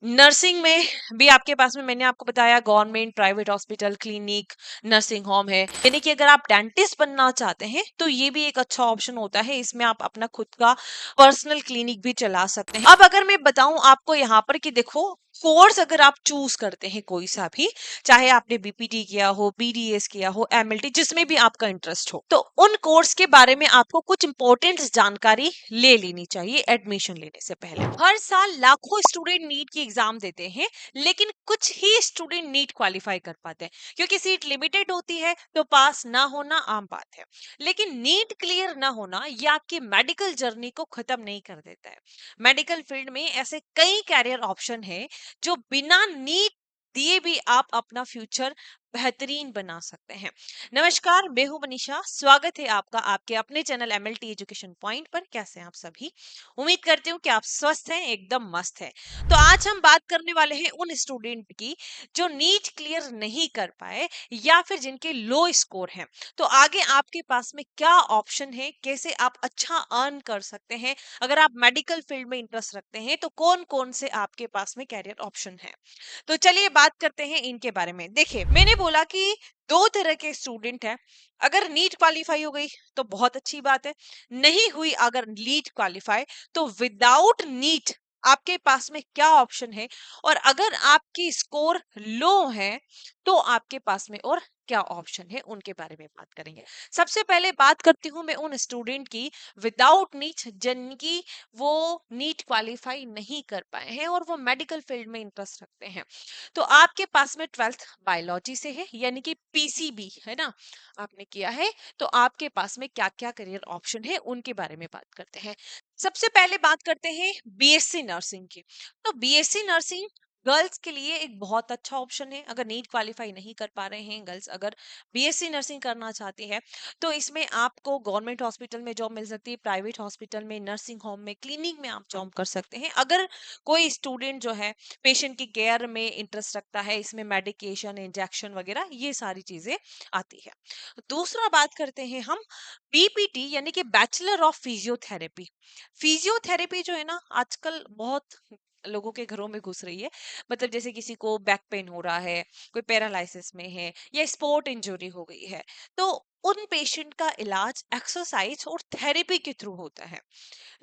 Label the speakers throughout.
Speaker 1: Nursing में भी आपके पास में मैंने आपको बताया government, private hospital, clinic, nursing home है। यानी कि अगर आप डेंटिस्ट बनना चाहते हैं तो ये भी एक अच्छा ऑप्शन होता है। इसमें आप अपना खुद का पर्सनल क्लिनिक भी चला सकते हैं। अब अगर मैं बताऊं आपको यहाँ पर कि देखो, कोर्स अगर आप चूज करते हैं कोई सा भी, चाहे आपने बीपीटी किया हो, बीडीएस किया हो, एमएलटी, जिसमें भी आपका इंटरेस्ट हो, तो उन कोर्स के बारे में आपको कुछ इंपॉर्टेंट जानकारी ले लेनी चाहिए एडमिशन लेने से पहले। हर साल लाखों स्टूडेंट नीट की एग्जाम देते हैं, लेकिन कुछ ही स्टूडेंट नीट क्वालिफाई कर पाते हैं, क्योंकि सीट लिमिटेड होती है तो पास ना होना आम बात है। लेकिन नीट क्लियर ना होना ये आपकी मेडिकल जर्नी को खत्म नहीं कर देता है। मेडिकल फील्ड में ऐसे कई कैरियर ऑप्शन है जो बिना नीट दिए भी आप अपना फ्यूचर बेहतरीन बना सकते हैं। नमस्कार, मैं हूं मनीषा। स्वागत है आपका आपके अपने चैनल एमएलटी एजुकेशन पॉइंट पर। कैसे हैं आप सभी? उम्मीद करती हूँ कि आप स्वस्थ हैं, एकदम मस्त हैं। तो आज हम बात करने वाले हैं उन स्टूडेंट की जो नीट क्लियर नहीं कर पाए या फिर जिनके लो स्कोर हैं। तो आगे आपके पास में क्या ऑप्शन है, कैसे आप अच्छा अर्न कर सकते हैं। अगर आप मेडिकल फील्ड में इंटरेस्ट रखते हैं तो कौन कौन से आपके पास में कैरियर ऑप्शन है। तो चलिए बात करते हैं इनके बारे में। देखिए, मैंने बोला कि दो तरह के स्टूडेंट हैं। अगर नीट क्वालिफाई हो गई तो बहुत अच्छी बात है। नहीं हुई अगर नीट क्वालिफाई, तो विदाउट नीट आपके पास में क्या ऑप्शन है, और अगर आपकी स्कोर लो है तो आपके पास में और क्या ऑप्शन है, उनके बारे में बात करेंगे। सबसे पहले बात करती हूँ मैं उन स्टूडेंट की विदाउट नीट, जिनकी वो नीट क्वालिफाई नहीं कर पाए हैं और वो मेडिकल फील्ड में इंटरेस्ट रखते हैं। तो आपके पास में 12th बायोलॉजी से है, यानी कि पीसीबी है ना, आपने किया है। तो आपके पास में क्या क्या करियर ऑप्शन है, उनके बारे में बात करते हैं। सबसे पहले बात करते हैं बीएससी नर्सिंग की। तो बीएससी नर्सिंग गर्ल्स के लिए एक बहुत अच्छा ऑप्शन है। अगर नीट क्वालिफाई नहीं कर पा रहे हैं गर्ल्स, अगर बीएससी नर्सिंग करना चाहती है, तो इसमें आपको गवर्नमेंट हॉस्पिटल में जॉब मिल सकती है, प्राइवेट हॉस्पिटल में, नर्सिंग होम में, क्लिनिक में आप जॉब कर सकते हैं। अगर कोई स्टूडेंट जो है पेशेंट की केयर में इंटरेस्ट रखता है, इसमें मेडिकेशन, इंजेक्शन वगैरह ये सारी चीजें आती है। दूसरा बात करते हैं हम बीपीटी, यानी कि बैचलर ऑफ फिजियोथेरेपी। फिजियोथेरेपी जो है ना, आजकल बहुत लोगों के घरों में घुस रही है। मतलब जैसे किसी को बैक पेन हो रहा है, कोई पैरालिसिस में है, या स्पोर्ट इंजरी हो गई है, तो उन पेशेंट का इलाज एक्सरसाइज और थेरेपी के थ्रू होता है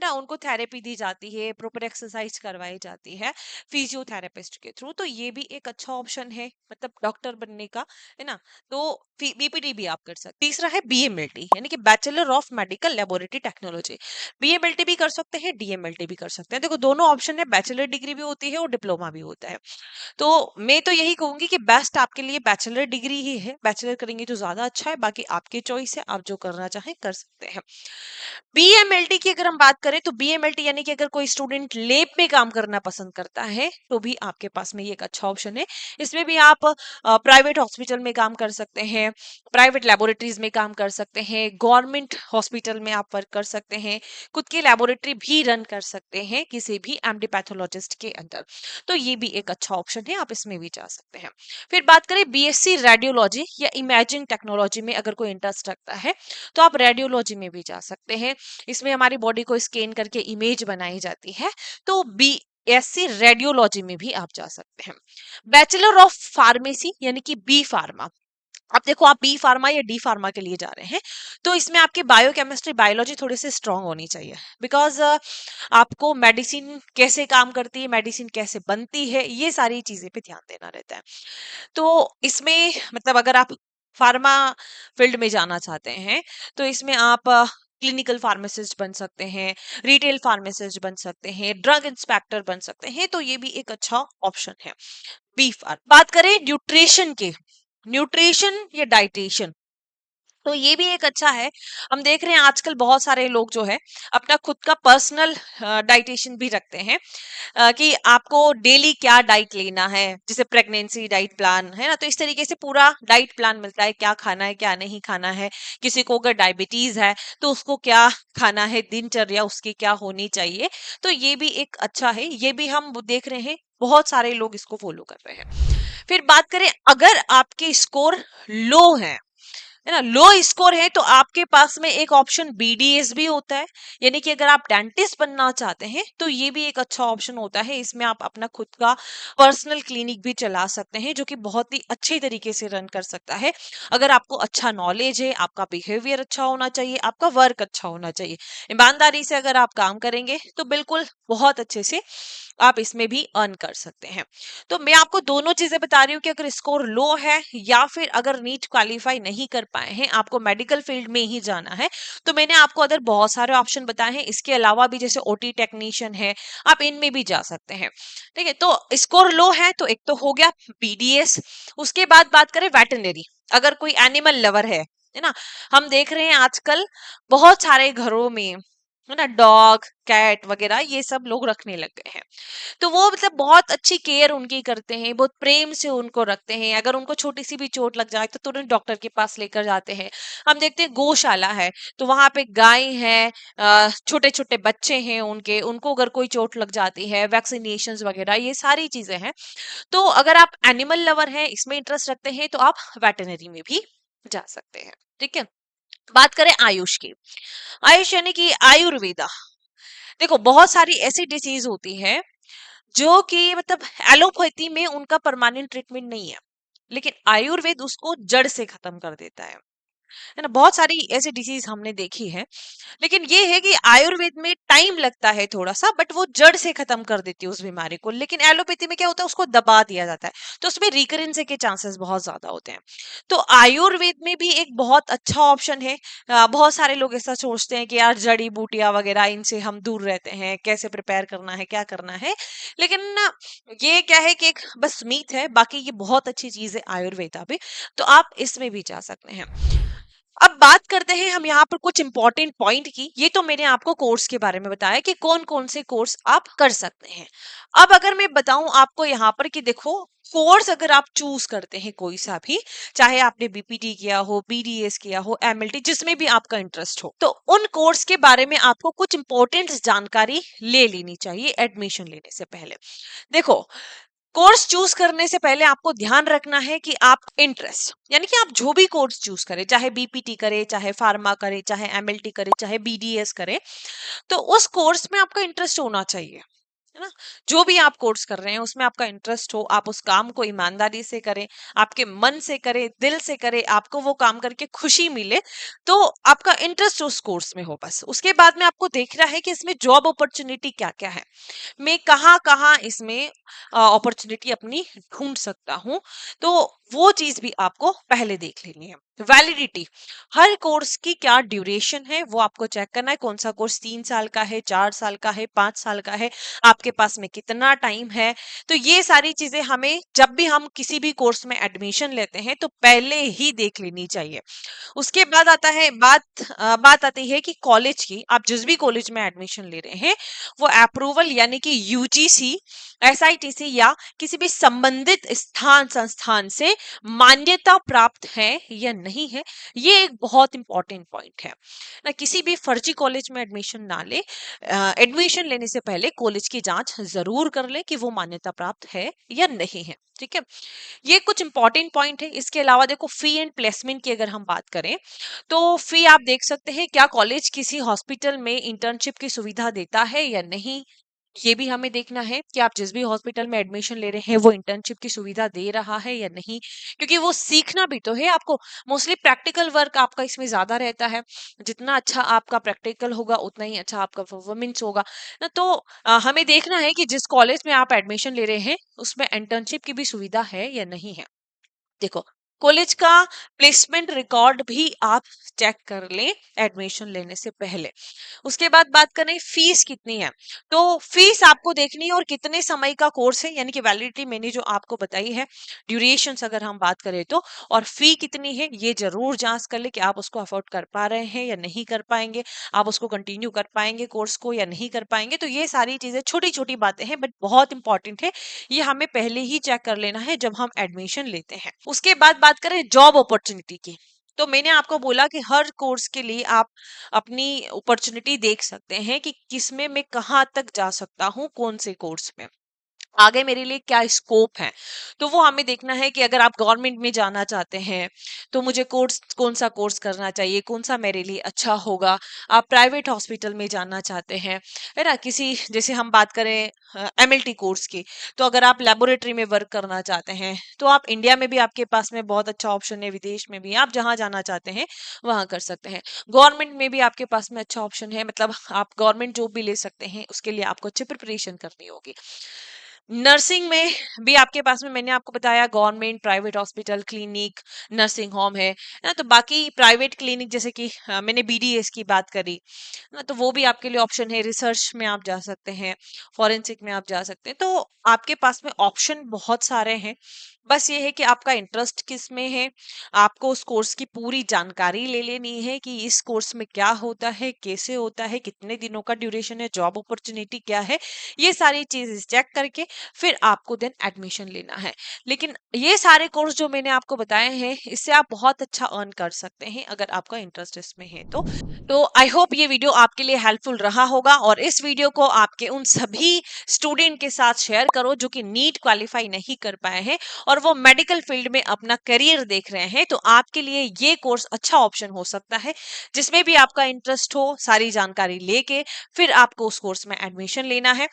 Speaker 1: ना। उनको थेरेपी दी जाती है, प्रॉपर एक्सरसाइज करवाई जाती है फिजियोथेरेपिस्ट के थ्रू। तो ये भी एक अच्छा ऑप्शन है, मतलब डॉक्टर बनने का, है ना। तो बीपीटी भी आप कर सकते हैं। तीसरा है बीएमएलटी, यानी कि bachelor of medical laboratory technology. BMLT भी कर सकते हैं, डीएमएलटी भी कर सकते हैं। देखो, दोनों ऑप्शन है, बैचलर डिग्री भी होती है और डिप्लोमा भी होता है। तो मैं तो यही कहूंगी कि बेस्ट आपके लिए बैचलर डिग्री ही है। बैचलर करेंगे तो ज्यादा अच्छा है, बाकी आपकी चॉइस है, आप जो करना चाहें कर सकते हैं। बीएमएलटी की अगर हम बात करें तो बीएमएलटी यानी कि अगर कोई स्टूडेंट लैब में काम करना पसंद करता है तो भी आपके पास में ये एक अच्छा ऑप्शन है। इसमें भी आप प्राइवेट हॉस्पिटल में काम कर सकते हैं, प्राइवेट लेबोरेटरीज में काम कर सकते हैं, गवर्नमेंट हॉस्पिटल में आप वर्क कर सकते हैं, खुद की लेबोरेटरी भी रन कर सकते हैं किसी भी एमडी पैथोलॉजिस्ट के अंदर। तो ये भी एक अच्छा ऑप्शन है, आप इसमें भी जा सकते हैं। फिर बात करें बीएससी रेडियोलॉजी या इमेजिंग टेक्नोलॉजी में, अगर कोई इंटरेस्ट रखता है तो आप रेडियोलॉजी में भी जा सकते हैं। इसमें हमारी बॉडी को स्कैन करके इमेज बनाई जाती है, तो बीएससी रेडियोलॉजी में भी आप जा सकते हैं। बैचलर ऑफ फार्मेसी, यानी कि बी फार्मा। अब देखो, आप बी फार्मा या डी फार्मा के लिए जा रहे हैं, तो इसमें आपके बायोकेमिस्ट्री, बायोलॉजी थोड़ी सी स्ट्रांग होनी चाहिए। बिकॉज आपको मेडिसिन कैसे काम करती है, मेडिसिन कैसे बनती है, ये सारी चीजें पे ध्यान देना रहता है। तो इसमें मतलब अगर आप फार्मा फील्ड में जाना चाहते हैं, तो इसमें आप क्लिनिकल फार्मासिस्ट बन सकते हैं, रिटेल फार्मासिस्ट बन सकते हैं, ड्रग इंस्पेक्टर बन सकते हैं। तो ये भी एक अच्छा ऑप्शन है। B pharm. बात करें न्यूट्रिशन के, न्यूट्रिशन या डाइटेशन, तो ये भी एक अच्छा है। हम देख रहे हैं आजकल बहुत सारे लोग जो है अपना खुद का पर्सनल डाइटेशन भी रखते हैं, कि आपको डेली क्या डाइट लेना है, जैसे प्रेगनेंसी डाइट प्लान है ना। तो इस तरीके से पूरा डाइट प्लान मिलता है, क्या खाना है क्या नहीं खाना है। किसी को अगर डायबिटीज है तो उसको क्या खाना है, दिनचर्या उसकी क्या होनी चाहिए। तो ये भी एक अच्छा है, ये भी हम देख रहे हैं बहुत सारे लोग इसको फॉलो कर रहे हैं। फिर बात करें, अगर आपके स्कोर लो है है ना। लो स्कोर है तो आपके पास में एक ऑप्शन बीडीएस भी होता है, यानी कि अगर आप डेंटिस्ट बनना चाहते हैं तो ये भी एक अच्छा ऑप्शन होता है। इसमें आप अपना खुद का पर्सनल क्लिनिक भी चला सकते हैं, जो कि बहुत ही अच्छे तरीके से रन कर सकता है। अगर आपको अच्छा नॉलेज है, आपका बिहेवियर अच्छा होना चाहिए, आपका वर्क अच्छा होना चाहिए, ईमानदारी से अगर आप काम करेंगे तो बिल्कुल बहुत अच्छे से आप इसमें भी अर्न कर सकते हैं। तो मैं आपको दोनों चीजें बता रही हूँ कि अगर स्कोर लो है या फिर अगर नीट क्वालिफाई नहीं कर पाए हैं, आपको मेडिकल फील्ड में ही जाना है, तो मैंने आपको अदर बहुत सारे ऑप्शन बताए हैं। इसके अलावा भी जैसे ओटी टेक्नीशियन है, आप इनमें भी जा सकते हैं। ठीक है, तो स्कोर लो है तो एक तो हो गया बीडीएस। उसके बाद बात करें वेटरनरी, अगर कोई एनिमल लवर है ना। हम देख रहे हैं आजकल बहुत सारे घरों में, है ना, डॉग कैट वगैरह ये सब लोग रखने लग गए हैं। तो वो मतलब बहुत अच्छी केयर उनकी करते हैं, बहुत प्रेम से उनको रखते हैं। अगर उनको छोटी सी भी चोट लग जाए तो तुरंत डॉक्टर के पास लेकर जाते हैं। हम देखते हैं गौशाला है तो वहां पे गाय है, छोटे छोटे बच्चे हैं उनके, उनको अगर कोई चोट लग जाती है, वैक्सीनेशन वगैरह ये सारी चीजें हैं। तो अगर आप एनिमल लवर हैं, इसमें इंटरेस्ट रखते हैं, तो आप वेटनरी में भी जा सकते हैं। ठीक है, बात करें आयुष की। आयुष यानी कि आयुर्वेदा। देखो बहुत सारी ऐसी डिसीज होती है जो कि मतलब एलोपैथी में उनका परमानेंट ट्रीटमेंट नहीं है, लेकिन आयुर्वेद उसको जड़ से खत्म कर देता है ना। बहुत सारी ऐसी डिसीज हमने देखी है, लेकिन ये है कि आयुर्वेद में टाइम लगता है थोड़ा सा, बट वो जड़ से खत्म कर देती है उस बीमारी को। लेकिन एलोपैथी में क्या होता है, उसको दबा दिया जाता है, तो उसमें रिकरेंस के चांसेस बहुत ज्यादा होते हैं। तो आयुर्वेद में भी एक बहुत अच्छा ऑप्शन है। बहुत सारे लोग ऐसा सोचते हैं कि यार जड़ी बूटियां वगैरह इनसे हम दूर रहते हैं, कैसे प्रिपेयर करना है, क्या करना है। लेकिन ना, ये क्या है कि एक बस मीथ है, बाकी ये बहुत अच्छी चीज है आयुर्वेदा भी। तो आप इसमें भी जा सकते हैं। अब बात करते हैं हम यहाँ पर कुछ इंपॉर्टेंट पॉइंट की। ये तो मैंने आपको कोर्स के बारे में बताया कि कौन कौन से कोर्स आप कर सकते हैं। अब अगर मैं बताऊं आपको यहाँ पर कि देखो, कोर्स अगर आप चूज करते हैं कोई सा भी, चाहे आपने बीपीटी किया हो, बीडीएस किया हो, एमएलटी, जिसमें भी आपका इंटरेस्ट हो, तो उन कोर्स के बारे में आपको कुछ इंपॉर्टेंट जानकारी ले लेनी चाहिए एडमिशन लेने से पहले। देखो, कोर्स चूज करने से पहले आपको ध्यान रखना है कि आप इंटरेस्ट, यानी कि आप जो भी कोर्स चूज करें, चाहे बीपीटी करे, चाहे फार्मा करे, चाहे एमएलटी करे, चाहे बीडीएस करे, तो उस कोर्स में आपका इंटरेस्ट होना चाहिए, है ना। जो भी आप कोर्स कर रहे हैं उसमें आपका इंटरेस्ट हो, आप उस काम को ईमानदारी से करें, आपके मन से करें, दिल से करें, आपको वो काम करके खुशी मिले, तो आपका इंटरेस्ट उस कोर्स में हो। बस उसके बाद में आपको देखना है कि इसमें जॉब अपॉर्चुनिटी क्या क्या है, मैं कहाँ कहाँ इसमें अपॉर्चुनिटी अपनी ढूंढ सकता हूँ। तो वो चीज भी आपको पहले देख लेनी है। वैलिडिटी, हर कोर्स की क्या ड्यूरेशन है वो आपको चेक करना है। कौन सा कोर्स 3 साल का है, 4 साल का है, 5 साल का है, आपके पास में कितना टाइम है। तो ये सारी चीजें हमें जब भी हम किसी भी कोर्स में एडमिशन लेते हैं तो पहले ही देख लेनी चाहिए। उसके बाद आता है बात आती है कि कॉलेज की, आप जिस भी कॉलेज में एडमिशन ले रहे हैं वो अप्रूवल यानी कि यूजीसी, एसआईटीसी या किसी भी संबंधित संस्थान से मान्यता प्राप्त है या नहीं है। ये एक बहुत इंपॉर्टेंट पॉइंट है ना। किसी भी फर्जी कॉलेज में एडमिशन ना ले, एडमिशन लेने से पहले कॉलेज की जांच जरूर कर ले कि वो मान्यता प्राप्त है या नहीं है। ठीक है, ये कुछ इंपॉर्टेंट पॉइंट है। इसके अलावा देखो, फी एंड प्लेसमेंट की अगर हम बात करें तो फी आप देख सकते हैं, क्या कॉलेज किसी हॉस्पिटल में इंटर्नशिप की सुविधा देता है या नहीं। ये भी हमें देखना है कि आप जिस भी हॉस्पिटल में एडमिशन ले रहे हैं वो इंटर्नशिप की सुविधा दे रहा है या नहीं, क्योंकि वो सीखना भी तो है आपको। मोस्टली प्रैक्टिकल वर्क आपका इसमें ज्यादा रहता है। जितना अच्छा आपका प्रैक्टिकल होगा उतना ही अच्छा आपका परफॉर्मेंस होगा ना। तो हमें देखना है कि जिस कॉलेज में आप एडमिशन ले रहे हैं उसमें इंटर्नशिप की भी सुविधा है या नहीं है। देखो, कॉलेज का प्लेसमेंट रिकॉर्ड भी आप चेक कर लें एडमिशन लेने से पहले। उसके बाद बात करें फीस कितनी है, तो फीस आपको देखनी है और कितने समय का कोर्स है, यानी कि वैलिडिटी मैंने जो आपको बताई है, ड्यूरेशन अगर हम बात करें तो, और फी कितनी है ये जरूर जांच कर ले कि आप उसको अफोर्ड कर पा रहे हैं या नहीं कर पाएंगे, आप उसको कंटिन्यू कर पाएंगे कोर्स को या नहीं कर पाएंगे। तो ये सारी चीजें छोटी छोटी बातें हैं बट बहुत इंपॉर्टेंट है, ये हमें पहले ही चेक कर लेना है जब हम एडमिशन लेते हैं। उसके बाद बात करें जॉब अपॉर्चुनिटी की, तो मैंने आपको बोला कि हर कोर्स के लिए आप अपनी अपॉर्चुनिटी देख सकते हैं कि किसमें मैं कहाँ तक जा सकता हूँ, कौन से कोर्स में। आगे मेरे लिए क्या स्कोप है। तो वो हमें देखना है कि अगर आप गवर्नमेंट में जाना चाहते हैं तो मुझे कोर्स कौन सा कोर्स करना चाहिए, कौन सा मेरे लिए अच्छा होगा। आप प्राइवेट हॉस्पिटल में जाना चाहते हैं, है ना, किसी जैसे हम बात करें एमएलटी कोर्स की, तो अगर आप लेबोरेटरी में वर्क करना चाहते हैं तो आप इंडिया में भी आपके पास में बहुत अच्छा ऑप्शन है, विदेश में भी आप जहाँ जाना चाहते हैं वहाँ कर सकते हैं। गवर्नमेंट में भी आपके पास में अच्छा ऑप्शन है, मतलब आप गवर्नमेंट जॉब भी ले सकते हैं, उसके लिए आपको अच्छी प्रिपरेशन करनी होगी। नर्सिंग में भी आपके पास में मैंने आपको बताया government, private hospital, clinic, nursing home है ना। तो बाकी प्राइवेट क्लिनिक जैसे कि मैंने बीडीएस की बात करी ना, तो वो भी आपके लिए ऑप्शन है। रिसर्च में आप जा सकते हैं, फॉरेंसिक में आप जा सकते हैं। तो आपके पास में ऑप्शन बहुत सारे हैं। बस ये है कि आपका इंटरेस्ट किस में है। आपको उस कोर्स की पूरी जानकारी ले लेनी है कि इस कोर्स में क्या होता है, कैसे होता है, कितने दिनों का ड्यूरेशन है, जॉब अपॉर्चुनिटी क्या है, ये सारी चीजें चेक करके फिर आपको देन एडमिशन लेना है। लेकिन ये सारे कोर्स जो मैंने आपको बताए हैं, इससे आप बहुत अच्छा अर्न कर सकते हैं अगर आपका इंटरेस्ट इसमें है तो आई होप ये वीडियो आपके लिए हेल्पफुल रहा होगा, और इस वीडियो को आपके उन सभी स्टूडेंट के साथ शेयर करो जो कि नीट क्वालिफाई नहीं कर पाए हैं और वो मेडिकल फील्ड में अपना करियर देख रहे हैं। तो आपके लिए ये कोर्स अच्छा ऑप्शन हो सकता है, जिसमें भी आपका इंटरेस्ट हो, सारी जानकारी लेके फिर आपको उस कोर्स में एडमिशन लेना है।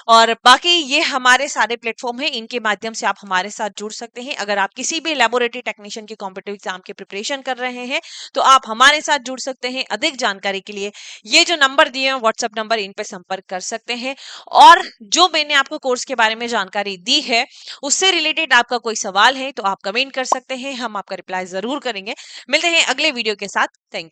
Speaker 1: और बाकी ये हमारे सारे प्लेटफॉर्म हैं, इनके माध्यम से आप हमारे साथ जुड़ सकते हैं। अगर आप किसी भी लेबोरेटरी टेक्नीशियन के कॉम्पिटिटिव एग्जाम की प्रिपरेशन कर रहे हैं तो आप हमारे साथ जुड़ सकते हैं। अधिक जानकारी के लिए ये जो नंबर दिए हैं व्हाट्सएप नंबर, इन पे संपर्क कर सकते हैं। और जो मैंने आपको कोर्स के बारे में जानकारी दी है उससे रिलेटेड आपका कोई सवाल है तो आप कमेंट कर सकते हैं, हम आपका रिप्लाई जरूर करेंगे। मिलते हैं अगले वीडियो के साथ। Thank you.